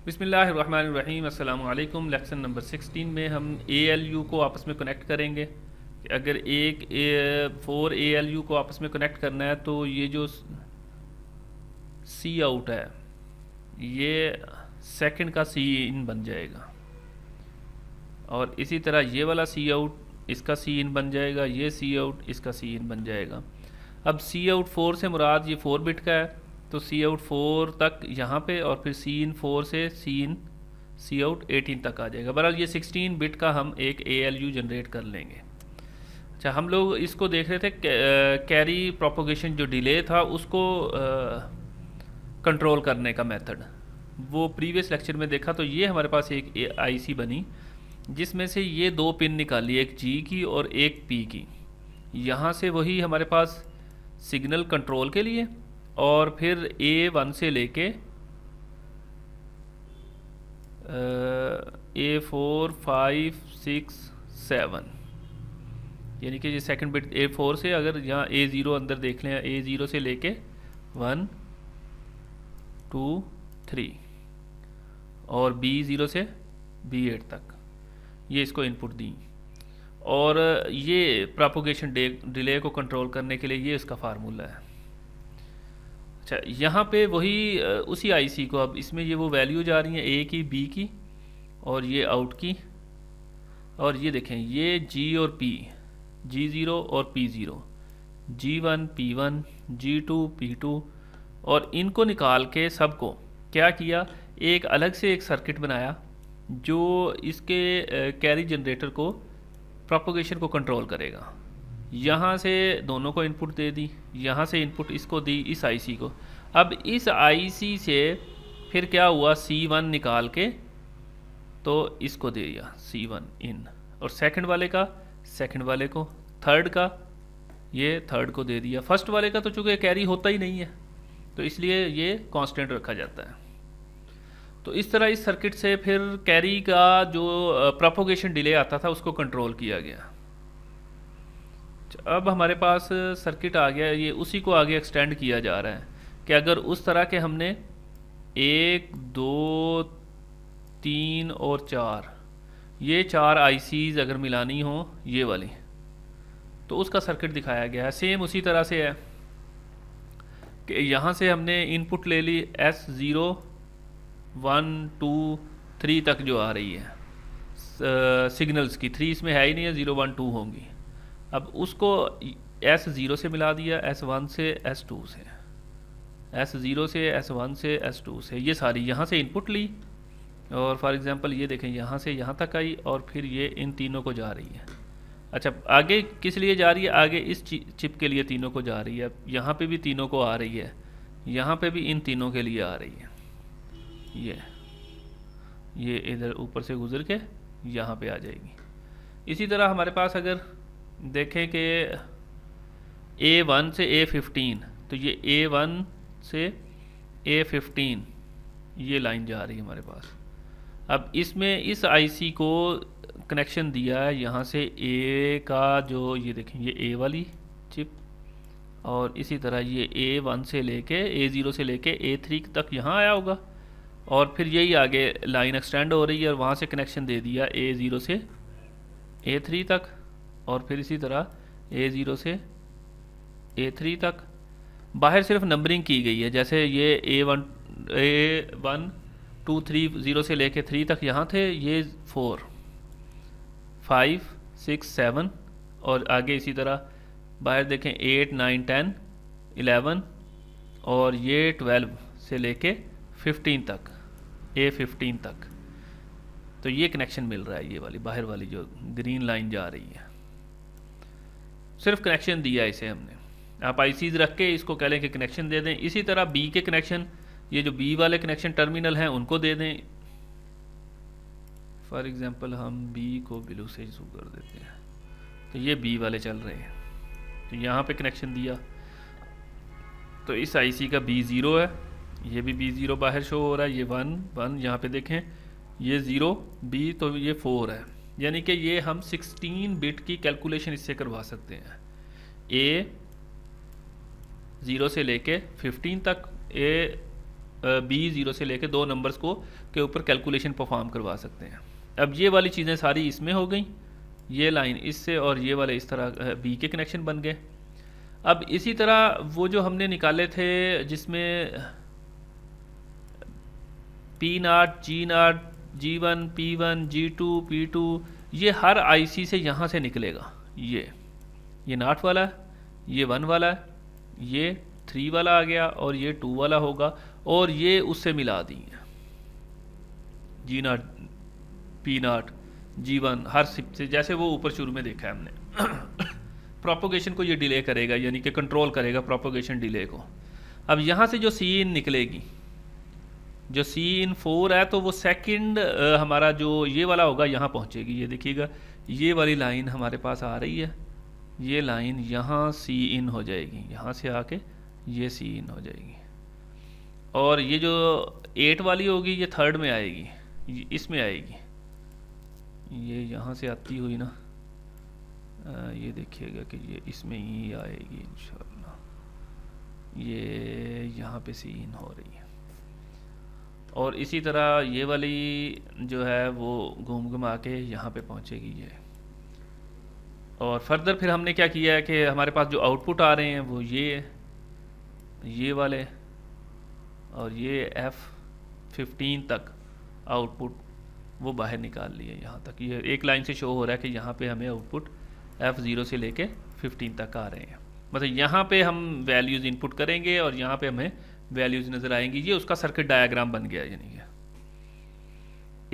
बिस्मिल्लाहिर्रहमानिर्रहीम। अस्सलाम वालेकुम। लेक्सन नंबर 16 में हम ALU को आपस में कनेक्ट करेंगे कि अगर एक 4 ALU को आपस में कनेक्ट करना है तो ये जो सी आउट है ये सेकंड का सी इन बन जाएगा, और इसी तरह ये वाला सी आउट इसका सी इन बन जाएगा, ये सी आउट इसका सी इन बन जाएगा। अब सी आउट 4 से मुराद ये 4 बिट का है, तो सी आउट 4 तक यहाँ पे, और फिर सी इन 4 से सी आउट 18 तक आ जाएगा। बहरहाल ये 16 बिट का हम एक ALU जनरेट कर लेंगे। अच्छा, हम लोग इसको देख रहे थे कैरी प्रोपोगेशन जो डिले था उसको कंट्रोल करने का मेथड, वो प्रीवियस लेक्चर में देखा। तो ये हमारे पास एक IC बनी जिसमें से ये दो पिन निकाली, एक G की और एक P की। यहाँ से वही हमारे पास सिग्नल कंट्रोल के लिए, और फिर A1 से लेके A4 5 6 7, यानी कि ये सेकंड बिट A4 से, अगर यहाँ A0 अंदर देख लें, A0 से लेके 1 2 3 और B0 से B8 तक ये इसको इनपुट दी। और ये प्रोपोगेशन डिले को कंट्रोल करने के लिए ये इसका फार्मूला है। अच्छा, यहाँ पे वही उसी IC को, अब इसमें ये वो वैल्यू जा रही है A की, B की और ये आउट की, और ये देखें ये G और P, G0 और P0, G1 P1 G2 P2, और इनको निकाल के सबको क्या किया, एक अलग से एक सर्किट बनाया जो इसके कैरी जनरेटर को प्रोपोगेशन को कंट्रोल करेगा। यहाँ से दोनों को इनपुट दे दी, यहाँ से इनपुट इसको दी इस IC को। अब इस IC से फिर क्या हुआ, C1 निकाल के तो इसको दे दिया C1 इन, और सेकंड वाले का सेकंड वाले को, थर्ड का ये थर्ड को दे दिया। फर्स्ट वाले का तो चूँकि कैरी होता ही नहीं है तो इसलिए ये कांस्टेंट रखा जाता है। तो इस तरह इस सर्किट से फिर कैरी का जो प्रोपोगेशन डिले आता था उसको कंट्रोल किया गया। अब हमारे पास सर्किट आ गया, ये उसी को आगे एक्सटेंड किया जा रहा है कि अगर उस तरह के हमने 1 2 3 और 4 ये 4 ICs अगर मिलानी हो ये वाली, तो उसका सर्किट दिखाया गया है। सेम उसी तरह से है कि यहाँ से हमने इनपुट ले ली S0 1 2 3 तक जो आ रही है सिग्नल्स की, 3 इसमें है ही नहीं है, 0 1 2 होंगी। अब उसको S0 से मिला दिया, S1 से S2 से, S0 से S1 से S2 से, ये सारी यहाँ से इनपुट ली, और फॉर एग्जांपल ये देखें यहाँ से यहाँ तक आई, और फिर ये इन तीनों को जा रही है। अच्छा, आगे किस लिए जा रही है, आगे इस चिप के लिए तीनों को जा रही है। यहाँ पे भी तीनों को आ रही है, यहाँ पे भी इन तीनों के लिए आ रही है। ये इधर ऊपर से गुजर के यहाँ पे आ जाएगी। इसी तरह हमारे पास अगर देखें कि A1 से A15, तो ये A1 से A15 ये लाइन जा रही है हमारे पास। अब इसमें इस IC को कनेक्शन दिया है यहाँ से A का, जो ये देखें ये A वाली चिप, और इसी तरह ये A1 से लेके A0 से लेके A3 तक यहाँ आया होगा, और फिर यही आगे लाइन एक्सटेंड हो रही है, और वहाँ से कनेक्शन दे दिया A0 से A3 तक, और फिर इसी तरह A0 से A3 तक। बाहर सिर्फ नंबरिंग की गई है, जैसे ये A1 2 3 0 से लेके 3 तक यहाँ थे, ये 4 5 6 7, और आगे इसी तरह बाहर देखें 8 9 10 11, और ये 12 से लेके 15 तक, A15 तक। तो ये कनेक्शन मिल रहा है, ये वाली बाहर वाली जो ग्रीन लाइन जा रही है, सिर्फ कनेक्शन दिया इसे हमने। आप ICs रख के इसको कह लें कि कनेक्शन दे दें। इसी तरह B के कनेक्शन, ये जो B वाले कनेक्शन टर्मिनल हैं उनको दे दें। फॉर एग्जांपल हम B को ब्लू से शुरू कर देते हैं, तो ये B वाले चल रहे हैं, तो यहाँ पे कनेक्शन दिया, तो इस IC का B0 है, ये भी B0 बाहर शो हो रहा है, ये 1 1 यहाँ पे देखें, ये 0 B, तो ये 4 है, यानी कि ये हम 16 बिट की कैलकुलेशन इससे करवा सकते हैं। A 0 से लेके 15 तक, B0 से लेके 2 नंबर्स को के ऊपर कैलकुलेशन परफॉर्म करवा सकते हैं। अब ये वाली चीज़ें सारी इसमें हो गई, ये लाइन इससे और ये वाले इस तरह B के कनेक्शन बन गए। अब इसी तरह वो जो हमने निकाले थे जिसमें P0, G0, G1, P1, G2, P2, ये हर IC से यहाँ से निकलेगा। ये नॉट वाला है, ये 1 वाला है, ये 3 वाला आ गया और ये 2 वाला होगा और ये उससे मिला दी है G0, P0, G1 हर सिप से, जैसे वो ऊपर शुरू में देखा है हमने। प्रोपोगेशन को ये डिले करेगा, यानी कि कंट्रोल करेगा प्रोपोगेशन डिले को। अब यहाँ से जो C निकलेगी, जो C4 है, तो वो सेकंड हमारा जो ये वाला होगा यहाँ पहुँचेगी। ये देखिएगा, ये वाली लाइन हमारे पास आ रही है, ये लाइन यहाँ C हो जाएगी, यहाँ से आके ये C हो जाएगी। और ये जो 8 वाली होगी ये थर्ड में आएगी, इसमें आएगी, ये यहाँ से आती हुई ना, ये देखिएगा कि ये इसमें ही आएगी इंशाल्लाह। ये यहाँ पे सीन हो रही है और इसी तरह ये वाली जो है वो घूम घुमा के यहाँ पे पहुँचेगी ये। और फर्दर फिर हमने क्या किया है कि हमारे पास जो आउटपुट आ रहे हैं वो ये वाले और ये F15 तक आउटपुट वो बाहर निकाल लिए यहाँ तक। ये एक लाइन से शो हो रहा है कि यहाँ पे हमें आउटपुट F0 से लेके 15 तक आ रहे हैं। मतलब यहाँ पे हम वैल्यूज़ इनपुट करेंगे और यहाँ पे हमें वैल्यूज़ नज़र आएंगी। ये उसका सर्किट डायग्राम बन गया, यानी कि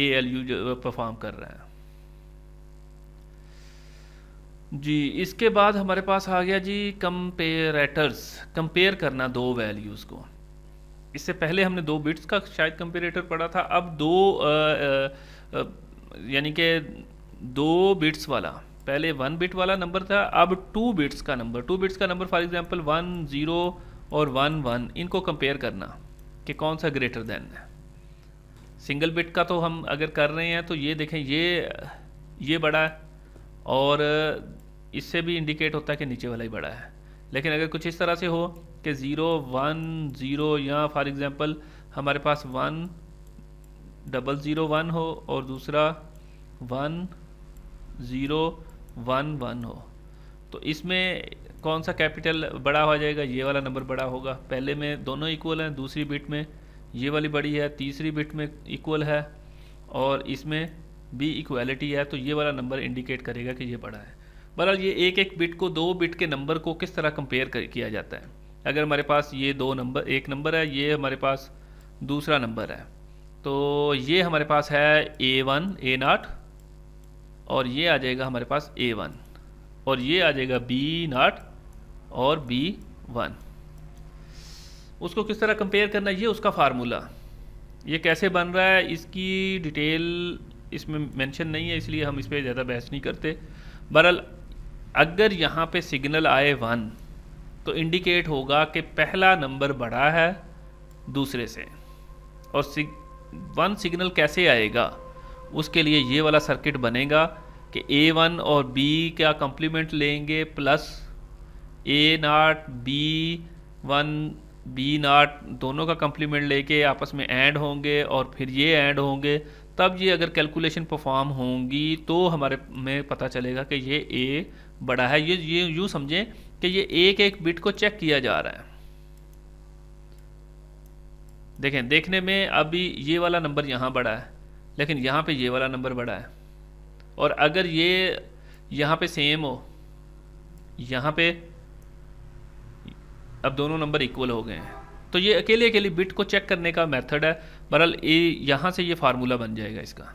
ALU जो परफॉर्म कर रहा है जी। इसके बाद हमारे पास आ गया जी कंपेरेटर्स, कंपेयर करना दो वैल्यूज़ को। इससे पहले हमने 2 बिट्स का शायद कंपेरेटर पढ़ा था, अब 2 यानी कि 2 बिट्स वाला, पहले 1 बिट वाला नंबर था, अब 2 बिट्स का नंबर। 2 बिट्स का नंबर फॉर एग्जांपल 1 0 और 1 1, इनको कंपेयर करना कि कौन सा ग्रेटर देन है। सिंगल बिट का तो हम अगर कर रहे हैं तो ये देखें, ये बड़ा है और इससे भी इंडिकेट होता है कि नीचे वाला ही बड़ा है। लेकिन अगर कुछ इस तरह से हो कि 0 1 0 या फॉर एग्जांपल हमारे पास 1 0 0 1 हो और दूसरा 1 0 1 1 हो, तो इसमें कौन सा कैपिटल बड़ा हो जाएगा? ये वाला नंबर बड़ा होगा। पहले में दोनों इक्वल हैं, दूसरी बिट में ये वाली बड़ी है, तीसरी बिट में इक्वल है और इसमें भी इक्वालिटी है, तो ये वाला नंबर इंडिकेट करेगा कि ये बड़ा है। बहरहाल ये एक बिट को 2 बिट के नंबर को किस तरह कंपेयर किया जाता है। अगर हमारे पास ये 2 नंबर, एक नंबर है, ये हमारे पास दूसरा नंबर है, तो ये हमारे पास है A1 A0 और ये आ जाएगा हमारे पास A1 और ये आ जाएगा B0 और B1। उसको किस तरह कंपेयर करना, ये उसका फार्मूला। ये कैसे बन रहा है इसकी डिटेल इसमें मेंशन नहीं है, इसलिए हम इस पर ज़्यादा बहस नहीं करते। बहरहाल अगर यहाँ पे सिग्नल आए 1 तो इंडिकेट होगा कि पहला नंबर बड़ा है दूसरे से। और 1 सिग्नल कैसे आएगा, उसके लिए ये वाला सर्किट बनेगा कि A1 और B का कम्प्लीमेंट लेंगे प्लस A0 B1 B0 दोनों का कम्प्लीमेंट लेके आपस में ऐड होंगे और फिर ये ऐड होंगे, तब ये अगर कैलकुलेशन परफॉर्म होंगी तो हमारे में पता चलेगा कि ये A बड़ा है। ये यूँ समझें कि ये एक बिट को चेक किया जा रहा है। देखें, देखने में अभी ये वाला नंबर यहाँ बड़ा है, लेकिन यहाँ पे ये वाला नंबर बड़ा है। और अगर ये यहाँ पे सेम हो, यहाँ पे अब दोनों नंबर इक्वल हो गए हैं, तो ये अकेले अकेली बिट को चेक करने का मेथड है। बहरहाल यहाँ से ये फार्मूला बन जाएगा इसका।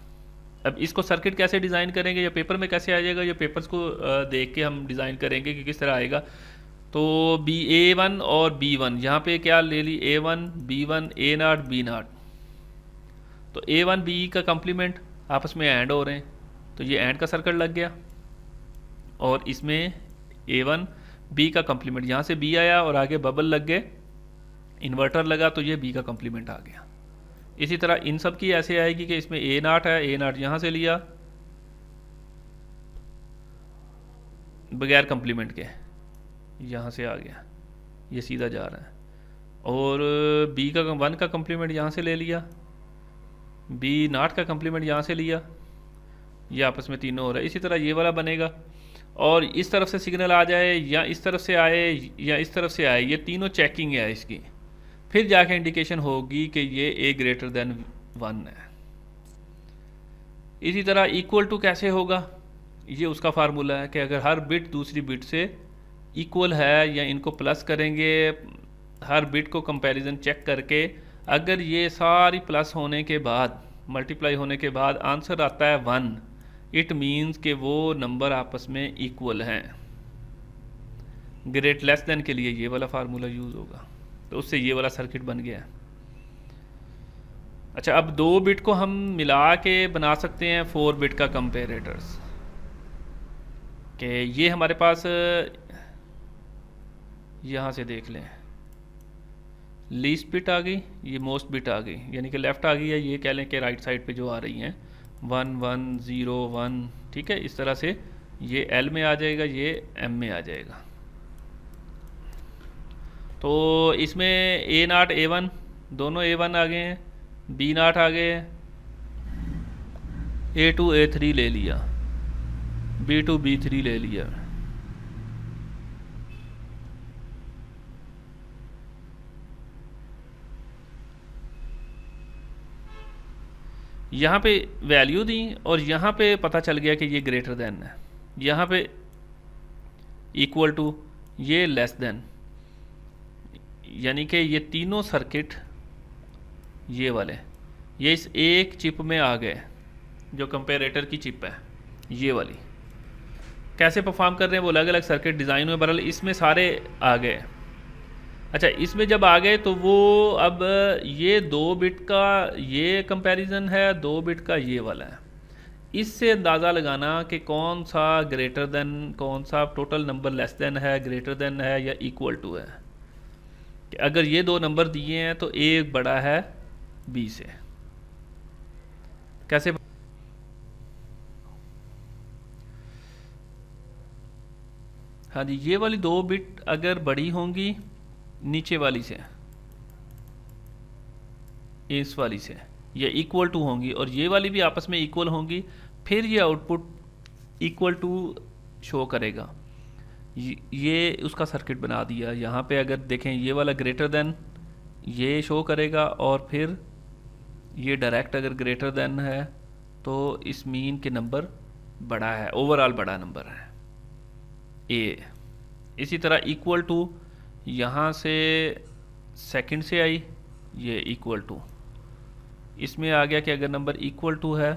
अब इसको सर्किट कैसे डिज़ाइन करेंगे या पेपर में कैसे आ जाएगा, या पेपर्स को देख के हम डिज़ाइन करेंगे कि किस तरह आएगा। तो A1 और B1 यहाँ पे क्या ले ली, A1 B1 A0 B0, तो A1 B का कम्प्लीमेंट आपस में ऐड हो रहे हैं, तो ये ऐड का सर्किट लग गया। और इसमें A1 B का कम्प्लीमेंट, यहाँ से B आया और आगे बबल लग गए, इन्वर्टर लगा, तो ये B का कम्प्लीमेंट आ गया। इसी तरह इन सब की ऐसे आएगी कि इसमें A0 है, A0 यहाँ से लिया बगैर कम्प्लीमेंट के, यहाँ से आ गया, ये सीधा जा रहा है। और बी का 1 का कम्प्लीमेंट यहाँ से ले लिया, बी नॉट का कम्प्लीमेंट यहाँ से लिया, ये आपस में तीनों हो रहा है। इसी तरह ये वाला बनेगा, और इस तरफ से सिग्नल आ जाए या इस तरफ से आए या इस तरफ से आए, ये तीनों चेकिंग है इसकी, फिर जाके इंडिकेशन होगी कि ये ए ग्रेटर देन 1 है। इसी तरह इक्वल टू कैसे होगा, ये उसका फार्मूला है कि अगर हर बिट दूसरी बिट से इक्वल है या इनको प्लस करेंगे, हर बिट को कंपैरिजन चेक करके अगर ये सारी प्लस होने के बाद, मल्टीप्लाई होने के बाद आंसर आता है 1, इट मीन्स कि वो नंबर आपस में इक्वल हैं। ग्रेट लेस देन के लिए ये वाला फार्मूला यूज़ होगा, तो उससे ये वाला सर्किट बन गया। अच्छा, अब 2 बिट को हम मिला के बना सकते हैं 4 बिट का कंपेरेटर्स, कि ये हमारे पास यहाँ से देख लें, लीस्ट बिट आ गई, ये मोस्ट बिट आ गई, यानी कि लेफ़्ट आ गई है, ये कह लें कि राइट साइड पे जो आ रही हैं 1 1 0 1, ठीक है। इस तरह से ये एल में आ जाएगा, ये एम में आ जाएगा। तो इसमें ए नॉट ए वन दोनों A1 आ गए हैं, बी नॉट आ गए हैं, A2 A3 ले लिया, B2 B3 ले लिया। यहाँ पे वैल्यू दी और यहाँ पे पता चल गया कि ये ग्रेटर देन है, यहाँ पे इक्वल टू, ये लेस देन, यानी कि ये तीनों सर्किट ये वाले ये इस एक चिप में आ गए, जो कंपेरेटर की चिप है ये वाली। कैसे परफॉर्म कर रहे हैं वो अलग अलग सर्किट डिज़ाइन में, बहरहाल इसमें सारे आ गए। अच्छा, इसमें जब आ गए तो वो अब ये 2 बिट का ये कंपैरिजन है, 2 बिट का ये वाला है। इससे अंदाज़ा लगाना कि कौन सा ग्रेटर देन, कौन सा टोटल नंबर लेस देन है, ग्रेटर देन है या इक्वल टू है। कि अगर ये 2 नंबर दिए हैं तो ए बड़ा है बी से। कैसे? हाँ जी, ये वाली 2 बिट अगर बड़ी होंगी नीचे वाली से, इस वाली से, ये इक्वल टू होंगी, और ये वाली भी आपस में इक्वल होंगी, फिर ये आउटपुट इक्वल टू शो करेगा। ये उसका सर्किट बना दिया। यहाँ पे अगर देखें ये वाला ग्रेटर देन ये शो करेगा, और फिर ये डायरेक्ट अगर ग्रेटर देन है तो इस मीन के नंबर बड़ा है, ओवरऑल बड़ा नंबर है ए। इसी तरह इक्वल टू यहाँ से सेकंड से आई, ये इक्वल टू इसमें आ गया कि अगर नंबर इक्वल टू है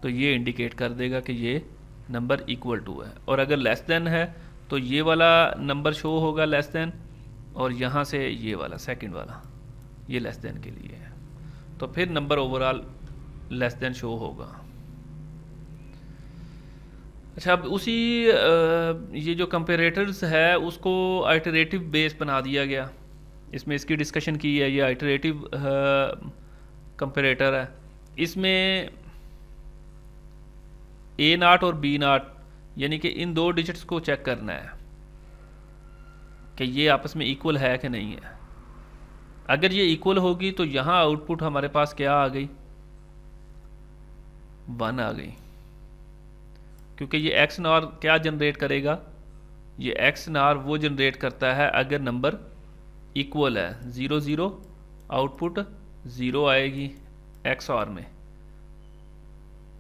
तो ये इंडिकेट कर देगा कि ये नंबर इक्वल टू है, और अगर लेस देन है तो ये वाला नंबर शो होगा लेस देन, और यहाँ से ये वाला सेकंड वाला ये लेस देन के लिए है, तो फिर number overall less than show होगा। अच्छा, अब उसी ये जो कंपेरेटर्स है उसको आइटरेटिव बेस बना दिया गया। इसमें इसकी डिस्कशन की है, ये आइटरेटिव कंपेरेटर है। इसमें ए नॉट और बी नॉट, यानी कि इन 2 डिजिट्स को चेक करना है कि ये आपस में इक्वल है कि नहीं है। अगर ये इक्वल होगी तो यहाँ आउटपुट हमारे पास क्या आ गई, 1 आ गई, क्योंकि ये एक्स नॉर क्या जनरेट करेगा, ये एक्स नॉर वो जनरेट करता है अगर नंबर इक्वल है। 0 0 आउटपुट 0 आएगी एक्स ऑर में,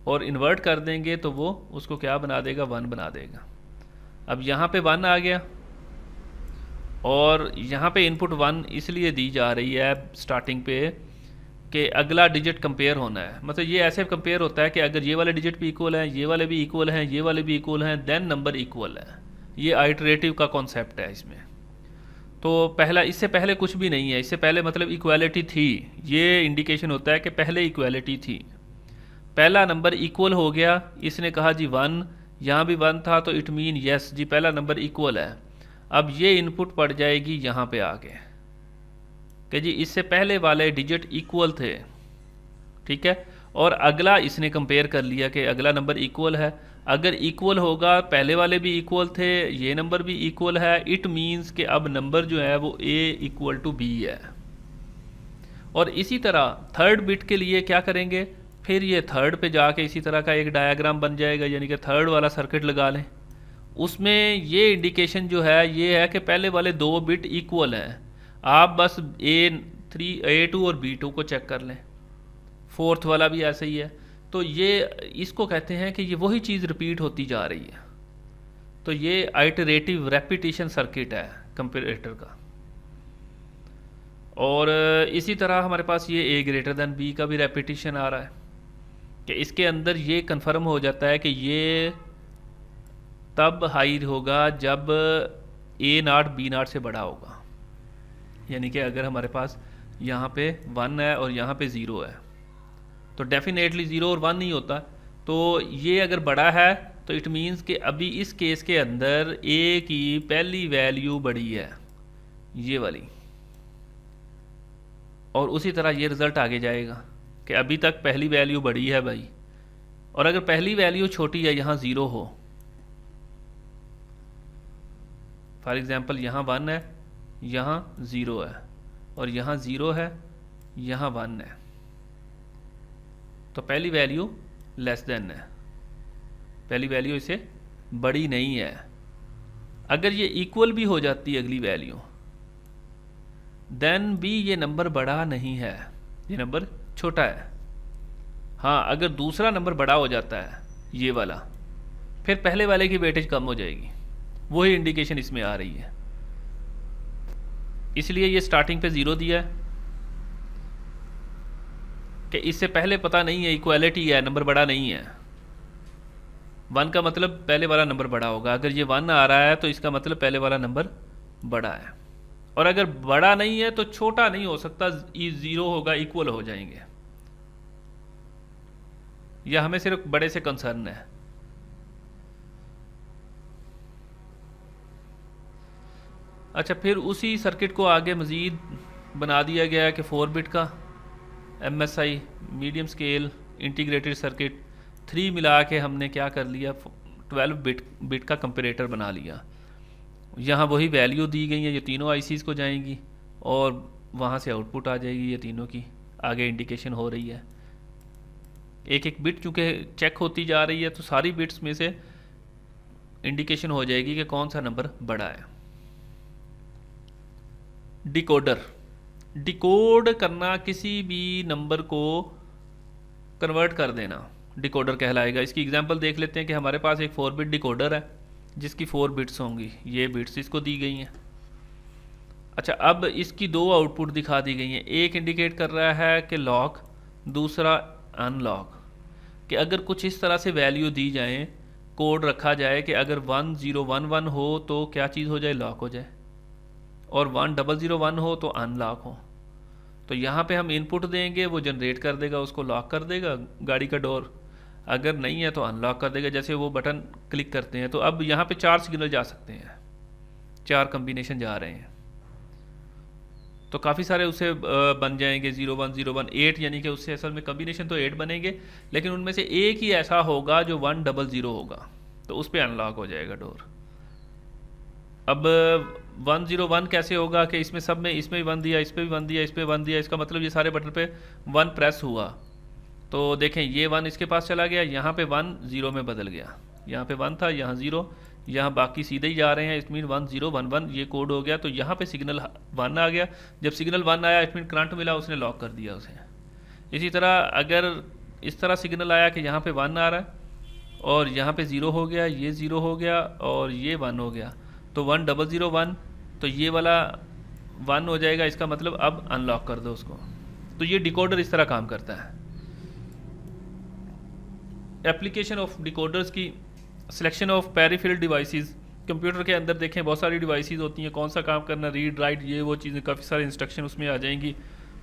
और इन्वर्ट कर देंगे तो वो उसको क्या बना देगा, 1 बना देगा। अब यहाँ पे 1 आ गया, और यहाँ पे इनपुट 1 इसलिए दी जा रही है स्टार्टिंग पे कि अगला डिजिट कंपेयर होना है। मतलब ये ऐसे कंपेयर होता है कि अगर ये वाले डिजिट भी इक्वल हैं, ये वाले भी इक्वल हैं, ये वाले भी इक्वल हैं, देन नंबर इक्वल है। ये आइटरेटिव का कॉन्सेप्ट है इसमें। तो पहला, इससे पहले कुछ भी नहीं है, इससे पहले मतलब इक्वालिटी थी, ये इंडिकेशन होता है कि पहले इक्वालिटी थी। पहला नंबर इक्वल हो गया, इसने कहा जी 1, यहाँ भी 1 था, तो इट मीन यस जी पहला नंबर इक्वल है। अब ये इनपुट पड़ जाएगी यहाँ पे आगे कि जी इससे पहले वाले डिजिट इक्वल थे, ठीक है, और अगला इसने कंपेयर कर लिया कि अगला नंबर इक्वल है। अगर इक्वल होगा, पहले वाले भी इक्वल थे, ये नंबर भी इक्वल है, इट मीन्स कि अब नंबर जो है वो ए इक्वल टू बी है। और इसी तरह थर्ड बिट के लिए क्या करेंगे, फिर ये थर्ड पे जाके इसी तरह का एक डायग्राम बन जाएगा, यानी कि थर्ड वाला सर्किट लगा लें। उसमें ये इंडिकेशन जो है ये है कि पहले वाले दो बिट इक्वल हैं, आप बस A2 और B2 को चेक कर लें, फोर्थ वाला भी ऐसा ही है। तो ये इसको कहते हैं कि ये वही चीज़ रिपीट होती जा रही है। तो ये आइटरेटिव रेपिटेशन सर्किट है कंपैरेटर का। और इसी तरह हमारे पास ये A B का भी रेपिटेशन आ रहा है कि इसके अंदर ये कंफर्म हो जाता है कि ये तब हाई होगा जब A0 B0 से बड़ा होगा। यानी कि अगर हमारे पास यहाँ पे 1 है और यहाँ पे 0 है तो डेफिनेटली 0 और 1 नहीं होता। तो ये अगर बड़ा है तो इट मीन्स कि अभी इस केस के अंदर A की पहली वैल्यू बड़ी है, ये वाली, और उसी तरह ये रिज़ल्ट आगे जाएगा कि अभी तक पहली वैल्यू बड़ी है भाई, और अगर पहली वैल्यू छोटी है, यहाँ 0 हो, फॉर एग्ज़ाम्पल यहाँ 1 है, यहाँ 0 है, और यहाँ 0 है, यहाँ 1 है, तो पहली वैल्यू लेस देन है, पहली वैल्यू इससे बड़ी नहीं है। अगर ये इक्वल भी हो जाती है अगली वैल्यू, देन भी ये नंबर बड़ा नहीं है, ये नंबर छोटा है। हाँ, अगर दूसरा नंबर बड़ा हो जाता है ये वाला, फिर पहले वाले की वेटेज कम हो जाएगी, वही इंडिकेशन इसमें आ रही है। इसलिए ये स्टार्टिंग पे 0 दिया है कि इससे पहले पता नहीं है, इक्वालिटी है, नंबर बड़ा नहीं है। 1 का मतलब पहले वाला नंबर बड़ा होगा, अगर ये 1 आ रहा है तो इसका मतलब पहले वाला नंबर बड़ा है, और अगर बड़ा नहीं है तो छोटा नहीं हो सकता, 0 होगा, इक्वल हो जाएंगे। यह हमें सिर्फ बड़े से कंसर्न है। अच्छा, फिर उसी सर्किट को आगे मज़ीद बना दिया गया है कि 4 बिट का MSI medium scale integrated circuit 3 मिला के हमने क्या कर लिया, 12 बिट का कंपैरेटर बना लिया। यहाँ वही वैल्यू दी गई है, ये तीनों आईसीज़ को जाएंगी और वहाँ से आउटपुट आ जाएगी, ये तीनों की आगे इंडिकेशन हो रही है। एक एक बिट चूँकि चेक होती जा रही है तो सारी बिट्स में से इंडिकेशन हो जाएगी कि कौन सा नंबर बड़ा है। डिकोडर, डिकोड करना, किसी भी नंबर को कन्वर्ट कर देना डिकोडर कहलाएगा। इसकी एग्जांपल देख लेते हैं कि हमारे पास एक 4 बिट डिकोडर है जिसकी 4 बिट्स होंगी, ये बिट्स इसको दी गई हैं। अच्छा, अब इसकी 2 आउटपुट दिखा दी गई हैं, एक इंडिकेट कर रहा है कि लॉक, दूसरा अनलॉक। कि अगर कुछ इस तरह से वैल्यू दी जाए, कोड रखा जाए कि अगर 1011 हो तो क्या चीज़ हो जाए, लॉक हो जाए, और 1001 हो तो अनलॉक हो। तो यहाँ पे हम इनपुट देंगे, वो जनरेट कर देगा, उसको लॉक कर देगा गाड़ी का डोर, अगर नहीं है तो अनलॉक कर देगा। जैसे वो बटन क्लिक करते हैं तो अब यहाँ पे 4 सिग्नल जा सकते हैं, 4 कम्बिनेशन जा रहे हैं, तो काफ़ी सारे उसे बन जाएंगे 0101 8, यानी कि उससे असल में कम्बिनेशन तो 8 बनेंगे, लेकिन उनमें से एक ही ऐसा होगा जो 100 होगा, तो उस पर अनलॉक हो जाएगा डोर। अब 101 कैसे होगा कि इसमें सब में, इसमें भी 1 दिया, इस पर भी 1 दिया, इस पर 1 दिया, इसका मतलब ये सारे बटन पे 1 प्रेस हुआ, तो देखें ये 1 इसके पास चला गया, यहाँ पे 1 0 में बदल गया, यहाँ पे 1 था, यहाँ 0, यहाँ बाकी सीधे ही जा रहे हैं, इसमीन 1011 ये कोड हो गया। तो यहाँ पे सिग्नल 1 आ गया, जब सिग्नल 1 आया इसमीन करंट मिला, उसने लॉक कर दिया उसे। इसी तरह अगर इस तरह सिग्नल आया कि यहाँ पे 1 आ रहा है और यहाँ पे 0 हो गया, ये 0 हो गया और ये 1 हो गया, तो 1001, तो ये वाला 1 हो जाएगा, इसका मतलब अब अनलॉक कर दो उसको। तो ये डिकोडर इस तरह काम करता है। एप्लीकेशन ऑफ डिकोडर्स की, selection of peripheral devices. Computer के अंदर देखें बहुत सारी डिवाइसेस होती हैं, कौन सा काम करना, रीड राइट, ये वो चीज़ें, काफ़ी सारे इंस्ट्रक्शन उसमें आ जाएंगी।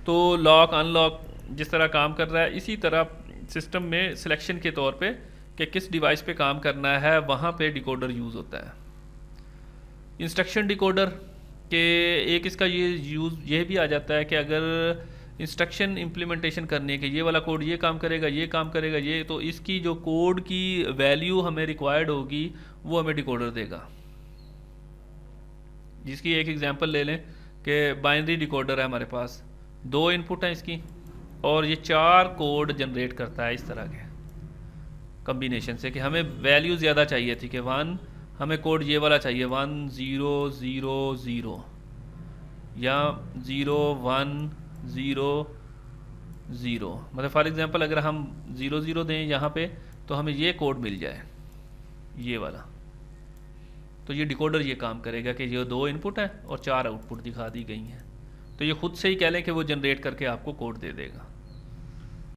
तो लॉक अनलॉक जिस तरह काम कर रहा है, इसी तरह सिस्टम में सिलेक्शन के तौर पे कि किस डिवाइस पे काम करना है, वहाँ पे डिकोडर यूज़ होता है। इंस्ट्रक्शन डिकोडर के एक इसका ये भी आ जाता है कि अगर इंस्ट्रक्शन इम्प्लीमेंटेशन करने के, ये वाला कोड ये काम करेगा, ये काम करेगा, ये, तो इसकी जो कोड की वैल्यू हमें रिक्वायर्ड होगी वो हमें डिकोडर देगा। जिसकी एक एग्जांपल ले लें कि बाइनरी डिकोडर है हमारे पास, दो इनपुट हैं इसकी, और ये 4 कोड जनरेट करता है इस तरह के कम्बिनेशन से कि हमें वैल्यू ज़्यादा चाहिए थी कि 1, हमें कोड ये वाला चाहिए 1 0 0 0 या 0 1 0 0। मतलब फॉर एग्जांपल अगर हम 0 0 दें यहाँ पे तो हमें ये कोड मिल जाए, ये वाला। तो ये डिकोडर ये काम करेगा कि ये 2 इनपुट हैं और 4 आउटपुट दिखा दी गई हैं, तो ये खुद से ही कह लें कि वो जनरेट करके आपको कोड दे देगा।